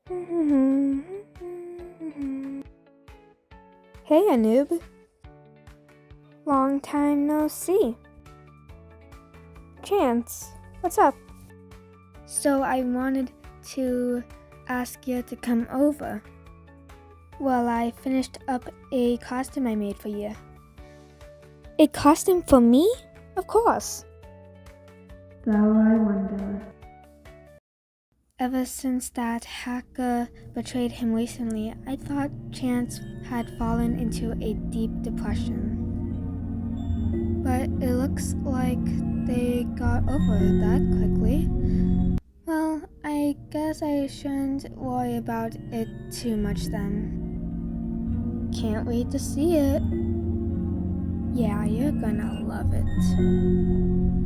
Hey, Anub. Long time no see. Chance, what's up? So I wanted to ask you to come over. Well, I finished up a costume I made for you. A costume for me? Of course. Though I wonder. Ever since that hacker betrayed him recently, I thought Chance had fallen into a deep depression. But it looks like they got over that quickly. Well, I guess I shouldn't worry about it too much then. Can't wait to see it. Yeah, you're gonna love it.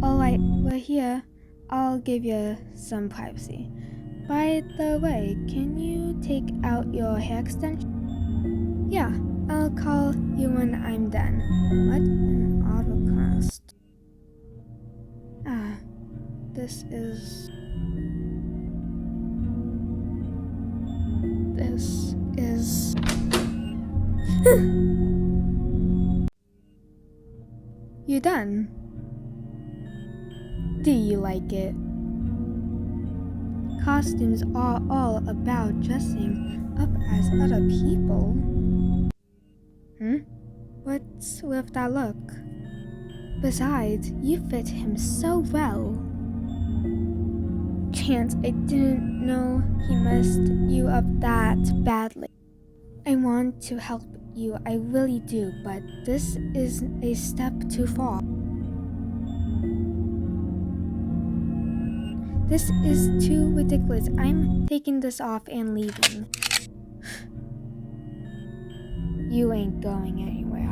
Alright, we're here. I'll give you some privacy. By the way, can you take out your hair extension? Yeah, I'll call you when I'm done. What an autocast. This is... You done? Do you like it? Costumes are all about dressing up as other people. What's with that look? Besides, you fit him so well. Chance, I didn't know he messed you up that badly. I want to help you, I really do, but this is a step too far. This is too ridiculous. I'm taking this off and leaving. You ain't going anywhere.